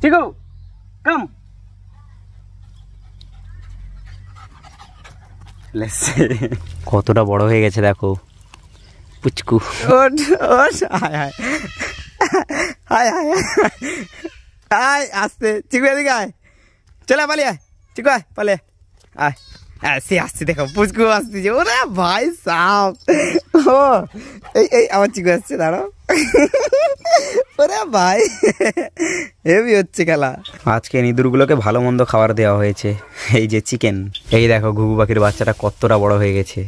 চিকু কাম কতটা বড় হয়ে গেছে দেখো পুচকু। আসতে চিকু এদিকে আয়, চলে পালি আয় চিকু আয় পালে আয়। সে আসছে দেখো পুচকু আসতেছে। ওরে ভাই সাপ, ও এই আমার চিকু আসছে দাঁড়াও। ওরে ভাই হেভি হচ্ছে খেলা। আজকে ইঁদুরগুলোকে ভালো মন্দ খাবার দেওয়া হয়েছে। এই যে চিকেন, এই দেখো ঘুঘু পাখির বাচ্চাটা কতটা বড় হয়ে গেছে।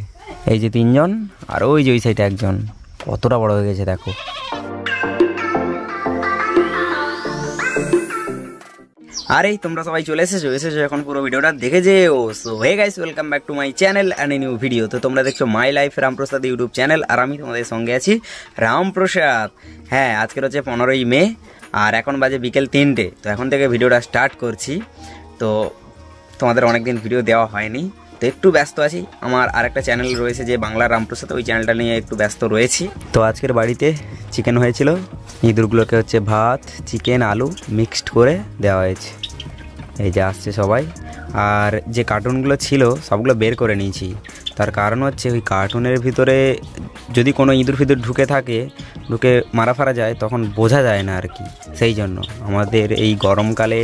এই যে 3 জন, আর ওই যে ওই সাইডে 1 জন, কতটা বড় হয়ে গেছে দেখো। আরে তোমরা সবাই চলে এসেছো এখন পুরো ভিডিওটা দেখে যেও। So hey guys, welcome back to my channel and a new video. তো তোমরা দেখছো my life Ramprasad YouTube channel, আর আমি তোমাদের সঙ্গে আছি রামপ্রসাদ। হ্যাঁ, আজকের হচ্ছে 15ই মে, আর এখন বাজে বিকেল 3টে। তো এখন থেকে ভিডিওটা স্টার্ট করছি। তো তোমাদের অনেকদিন ভিডিও দেওয়া হয়নি, তো একটু ব্যস্ত আছি। আমার আরেকটা চ্যানেল রয়েছে যে বাংলা রামপ্রসাদ, ওই চ্যানেলটা নিয়ে একটু ব্যস্ত রয়েছি। তো আজকের বাড়িতে চিকেন হয়েছিল, ইঁদুরগুলোকে হচ্ছে ভাত চিকেন আলু মিক্সড করে দেওয়া হয়েছে। এই যে আসছে সবাই, আর যে কার্টুনগুলো ছিল সবগুলো বের করে নিয়েছি। তার কারণ হচ্ছে ওই কার্টুনের ভিতরে যদি কোনো ইঁদুর ফিঁদুর ঢুকে মারা ফারা যায় তখন বোঝা যায় না আর কি। সেই জন্য আমাদের এই গরমকালে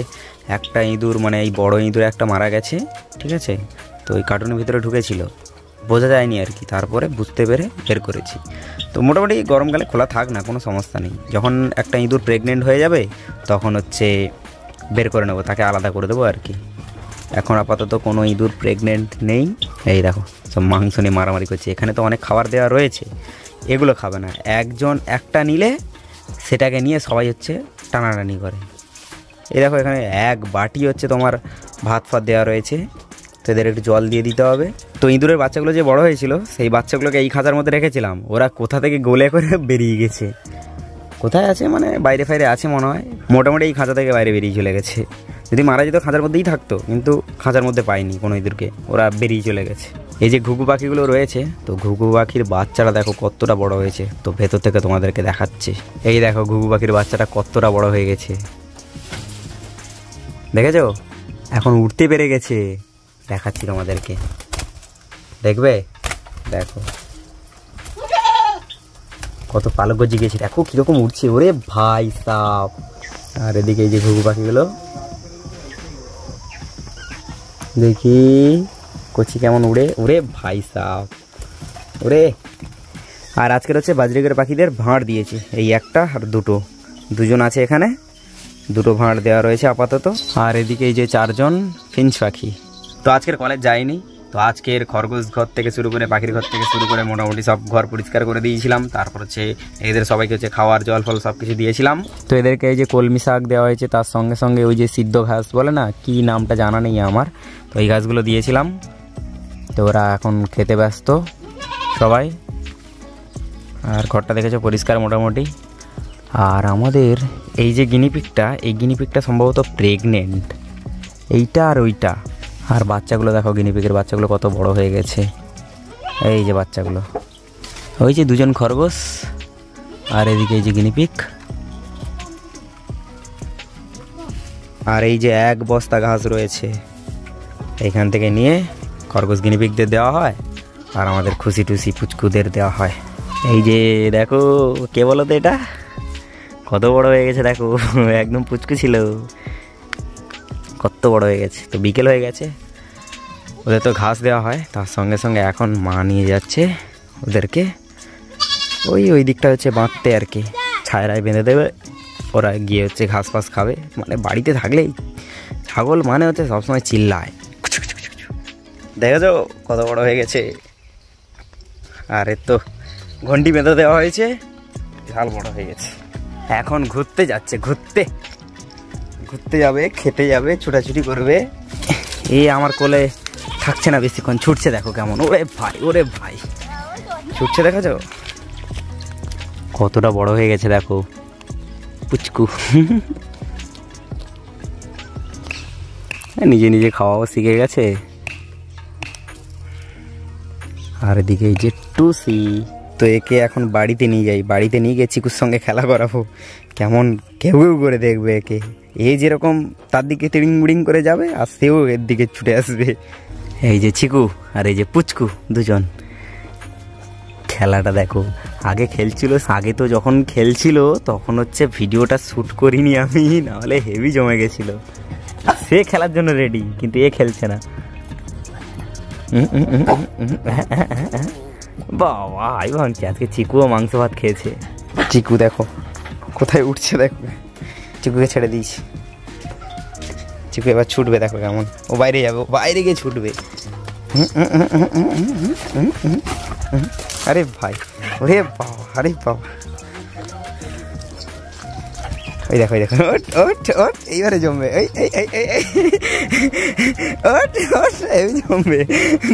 একটা ইঁদুর, মানে এই বড় ইঁদুর একটা মারা গেছে, ঠিক আছে। তো ওই কার্টুনের ভিতরে ঢুকেছিল, বোঝা যায়নি আর কি, তারপরে বুঝতে পেরে বের করেছি। তো মোটামুটি গরমকালে খোলা থাক না, কোনো সমস্যা নেই। যখন একটা ইঁদুর প্রেগনেন্ট হয়ে যাবে তখন হচ্ছে বের করে নেবো, তাকে আলাদা করে দেবো আর কি। এখন আপাতত কোনো ইঁদুর প্রেগনেন্ট নেই। এই দেখো সব মাংস নিয়ে মারামারি করছে। এখানে তো অনেক খাবার দেওয়া রয়েছে, এগুলো খাবে না। একজন একটা নিলে সেটাকে নিয়ে সবাই হচ্ছে টানাটানি করে। এই দেখো এখানে 1 বাটি হচ্ছে তোমার ভাত ফাত দেওয়া রয়েছে, তো এদের একটু জল দিয়ে দিতে হবে। তো ইঁদুরের বাচ্চাগুলো যে বড় হয়েছিল সেই বাচ্চাগুলোকে এই খাঁচার মধ্যে রেখেছিলাম, ওরা কোথা থেকে গোলে করে বেরিয়ে গেছে। কোথায় আছে মানে বাইরে ফাইরে আছে মনে হয়, মোটামুটি এই খাঁচা থেকে বাইরে বেরিয়ে চলে গেছে। যদি মারা যেত খাঁচার মধ্যেই থাকতো, কিন্তু খাঁচার মধ্যে পাইনি কোনো ইঁদুরকে, ওরা বেরিয়ে চলে গেছে। এই যে ঘুঘু পাখিগুলো রয়েছে, তো ঘুঘু পাখির বাচ্চারা দেখো কতটা বড় হয়েছে। তো ভেতর থেকে তোমাদেরকে দেখাচ্ছে। এই দেখো ঘুঘু পাখির বাচ্চাটা কতটা বড় হয়ে গেছে, দেখেছো? এখন উঠতে পেরে গেছে, দেখাচ্ছি তোমাদেরকে, দেখবে? দেখো কত পালক গজি গেছে, দেখো কিরকম উঠছে। ওরে ভাই সাপ। আর এদিকে এই যে ঘুঘু পাখিগুলো দেখি কচি কেমন উড়ে। ওরে ভাই সাপ ওরে। আর আজকের হচ্ছে বাজরিকের পাখিদের ভাঁড় দিয়েছে, এই একটা আর দুজন আছে এখানে, 2 ভাঁড় দেওয়া রয়েছে আপাতত। আর এদিকে এই যে 4 জন ফিঞ্চ পাখি। তো আজকের কলেজ যায়নি, তো আজকের খরগোশ ঘর থেকে শুরু করে পাখির ঘর থেকে শুরু করে মোটামুটি সব ঘর পরিষ্কার করে দিয়েছিলাম। তারপর হচ্ছে এদের সবাইকে হচ্ছে খাওয়ার জল ফল সব কিছু দিয়েছিলাম। তো এদেরকে এই যে কলমি শাক দেওয়া হয়েছে, তার সঙ্গে সঙ্গে ওই যে সিদ্ধ ঘাস বলে না, কি নামটা জানা নেই আমার, তো এই ঘাসগুলো দিয়েছিলাম। তো ওরা এখন খেতে ব্যস্ত সবাই। আর ঘরটা দেখেছো পরিষ্কার মোটামুটি। আর আমাদের এই যে গিনিপিগটা, এই গিনিপিগটা সম্ভবত প্রেগনেন্ট, এইটা আর ওইটা। আর বাচ্চাগুলো দেখো, গিনিপিগের বাচ্চাগুলো কত বড় হয়ে গেছে। এই যে বাচ্চাগুলো, ওই যে 2 জন খরগোশ, আর এদিকে এই যে গিনিপিগ। আর এই যে 1 বস্তা ঘাস রয়েছে, এইখান থেকে নিয়ে খরগোশ গিনিপিগদের দেওয়া হয়, আর আমাদের খুশি টুসি পুচকুদের দেওয়া হয়। এই যে দেখো, কে বলো তো এটা কত বড় হয়ে গেছে দেখো, একদম পুচকু ছিল, কত বড় হয়ে গেছে। তো বিকেল হয়ে গেছে, ওদের তো ঘাস দেওয়া হয়, তার সঙ্গে সঙ্গে এখন মা নিয়ে যাচ্ছে ওদেরকে ওই দিকটা হচ্ছে বাঁধতে আর কি, ছায়রায় বেঁধে দেবে, ওরা গিয়ে হচ্ছে ঘাস ফাস খাবে। মানে বাড়িতে থাকলেই ছাগল মানে হচ্ছে সবসময় চিল্লায়। দেখেছো কত বড় হয়ে গেছে। আর এর তো ঘন্টি বেঁধে দেওয়া হয়েছে, বিশাল বড় হয়ে গেছে। এখন ঘুরতে যাচ্ছে, ঘুরতে যাবে, খেতে যাবে, ছুটাছুটি করবে। এই আমার কোলে থাকছে না বেশিক্ষণ, ছুটছে দেখো কেমন। ওরে ভাই ছুটছে, দেখেছো কতটা বড় হয়ে গেছে দেখো পুচকু। নিজে নিজে খাওয়াও শিখে গেছে। আর এদিকে এই যে টুসি, তো একে এখন বাড়িতে নিয়ে যাই, বাড়িতে নিয়ে গিয়ে চিকুর সঙ্গে খেলা করাবো। কেউ কেউ করে দেখবে একে, এ যেরকম তার দিকে তিড়িং মুড়িং করে যাবে আর সেও এর দিকে ছুটে আসবে। এই যে চিকু আর এই যে পুচকু দুজন, খেলাটা দেখো। আগে খেলছিল, আগে তো যখন খেলছিল তখন হচ্ছে ভিডিওটা শ্যুট করিনি আমি, নাহলে হেভি জমে গেছিল। সে খেলার জন্য রেডি, কিন্তু এ খেলছে না। বাবা আই ভাবছি আজকে চিকুও মাংস ভাত খেয়েছে। চিকু দেখো কোথায় উঠছে, দেখো চিকুকে ছেড়ে দিয়েছি। চিকু এবার ছুটবে, দেখো কেমন, ও বাইরে যাবে, ও বাইরে গিয়ে ছুটবে। আরে ভাই, ওরে বাবা, আরে বাবা, ওই দেখো, ওই দেখো, ওট ওট ওট, এইবারে জমবে, এই এই এই এই ওট ওট, এই জমবে।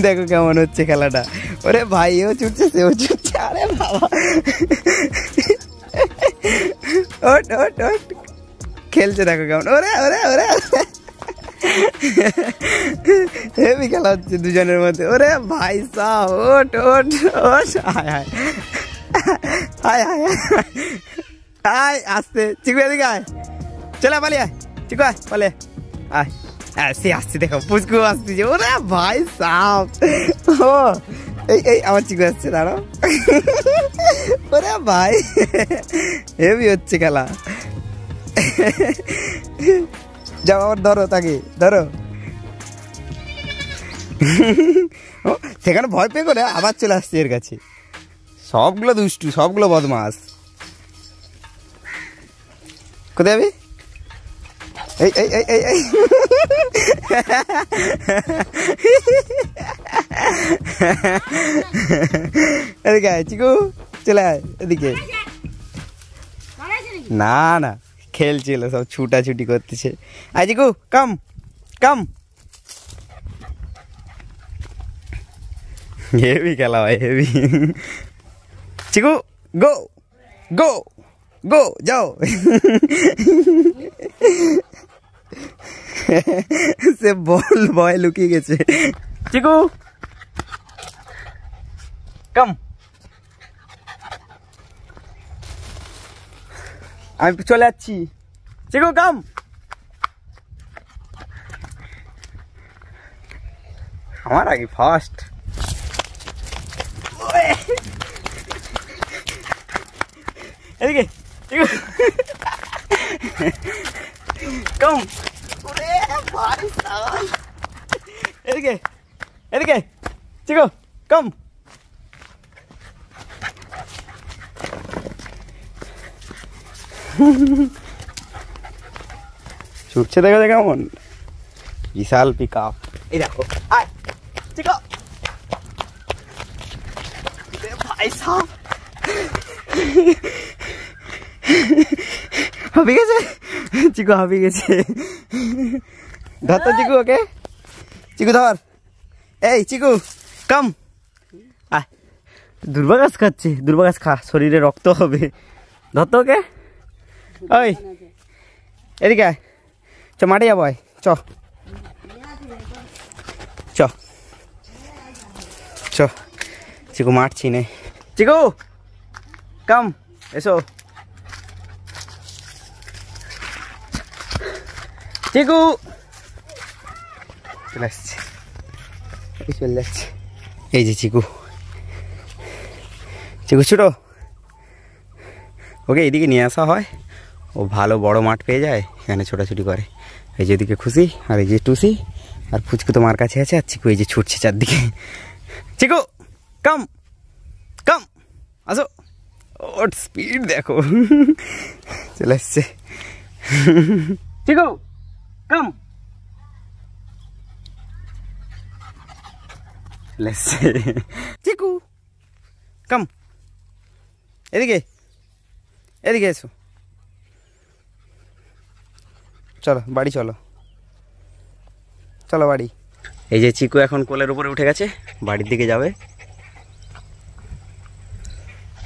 দেখো কেমন হচ্ছে খেলাটা। ওরে ভাই, এও ছুটছে সেও ছুটছে, আরে বাবা, ওট ওট ওট, খেলছে দেখো কেমন, ওরে ওরে ওরে, হেভি খেলা হচ্ছে দুজনের মধ্যে। ওরে ভাই সাহ, ওট ওট ওট, হায় হায় হায় হায় হায়, আসতে চিকু এদিকে আয়, চলে পালিয়ে আয়, চিকু আয় পালে আয়, সে আসছে দেখো, পুচকু আসতেছে। ওরে ভাই সাহ, ও এই এই আমার চিকু আসছে, দাঁড়াও। ওরে ভাই, হেভি হচ্ছে খেলা। যাও আবার ধরো, তাকে ধরো। সেখানে ভয় পেয়ে করে আবার চলে আসছে এর কাছে। সবগুলো দুষ্টু, সবগুলো বদমাস। কোথায় যাবি? এই এই এই এই, এদিকে আয় চিকু, চলে আয় এদিকে। না না, খেলছিল, সব ছুটাছুটি করতেছে। আয় চিকু, কাম কাম। হেভি খেলা হয়, হেভি। চিকু গো গো গো, যাও। সে বল ভয় লুকিয়ে গেছে। চিকু কাম, আমি চলে যাচ্ছি। চিকু কাম, আমার আগে ফার্স্ট। এদিকে চিকু কাম, এদিকে এদিকে চিকু কাম। ছুটছে দেখো কেমন, বিশাল পিক আপ। এই দেখো, আয় চিকু, ভাই সাহ, হাঁপিয়ে গেছে চিকু, হাঁপিয়ে গেছে। ধর তো চিকু, ওকে চিকু ধর। এই চিকু কাম, আয়। দুর্বা গাছ খাচ্ছে, দুর্বা গাছ খা, শরীরে রক্ত হবে। ধর তো ওকে। ওই এদিকে আয়, চ মাঠে যাবো, আয় চ চ চ। চিকু মাঠ চিনে। চিকু কাম, এসো। চিকু চলে আসছে, চলে যাচ্ছে। এই যে চিকু, চিকু ছোটো, ওকে এইদিকে নিয়ে আসা হয়, ও ভালো বড় মাঠ পেয়ে যায়, এখানে ছোটাছুটি করে। এই যে এদিকে খুশি, আর এই যে টুসি, আর ফুচকু তো মার কাছে আছে, আর চিকু এই যে ছুটছে চারদিকে। চিকু কাম কাম, আসো। ওর স্পিড দেখো, চলে আসছে। চিকু কাম, চলে আসছে। চিকু কাম, এদিকে এদিকে এসো, চলো বাড়ি, চলো চলো বাড়ি। এই যে চিকু এখন কোলের উপরে উঠে গেছে, বাড়ির দিকে যাবে।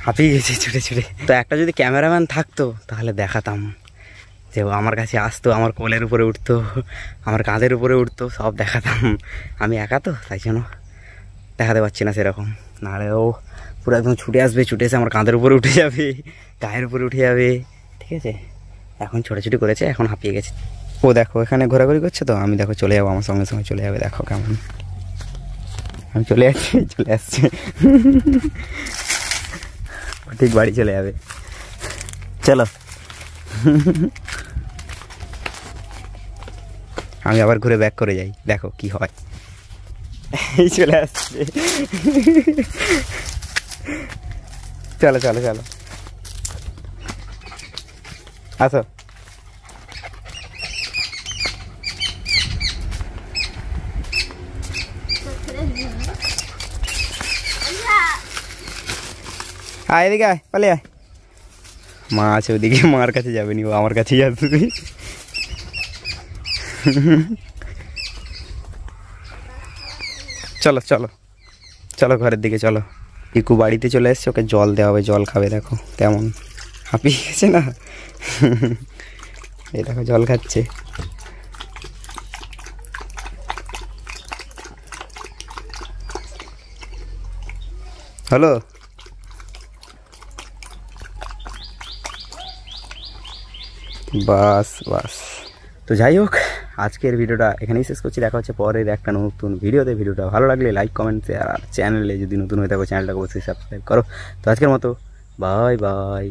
হাঁপিয়ে গেছে ছুটে ছুটে। তো একটা যদি ক্যামেরাম্যান থাকতো তাহলে দেখাতাম, যে আমার কাছে আসতো, আমার কোলের উপরে উঠতো, আমার কাঁধের উপরে উঠতো, সব দেখাতাম। আমি একা তো, তাই জন্য দেখাতে পারছি না সেরকম। নাহলে ও পুরো একদম ছুটে আসবে, ছুটে এসে আমার কাঁধের উপরে উঠে যাবে, গায়ের উপরে উঠে যাবে, ঠিক আছে। এখন ছোটাছুটি করেছে, এখন হাঁপিয়ে গেছে। ও দেখো এখানে ঘোরাঘুরি করছে, তো আমি দেখো চলে যাবো, আমার সঙ্গে সঙ্গে চলে যাবে। দেখো কেমন আমি চলে যাচ্ছি, চলে আসছে, ঠিক বাড়ি চলে যাবে। চলো আমি আবার ঘুরে ব্যাক করে যাই, দেখো কি হয়। এই চলে আসছে, চলো চলো চলো আসো। আয় এদিকে আয়, পালিয়ে আয়। মা আছে ওদিকে, মার কাছে যাবে নি, ও আমার কাছেই আসবে। চলো চলো চলো ঘরের দিকে চলো। পিকু বাড়িতে চলে এসছে, ওকে জল দেওয়া হবে, জল খাবে। দেখো কেমন হাঁপিয়ে গেছে না, এই দেখো জল খাচ্ছে। হ্যালো, বাস বাস। তো যাই হোক, আজকের ভিডিওটা এখানেই শেষ করছি। দেখা হচ্ছে পরের একটা নতুন ভিডিওতে। ভিডিওটা ভালো লাগলে লাইক কমেন্ট শেয়ার, আর চ্যানেলে যদি নতুন হয়ে থাকো চ্যানেলটাকে অবশ্যই সাবস্ক্রাইব করো। তো আজকের মতো বাই বাই।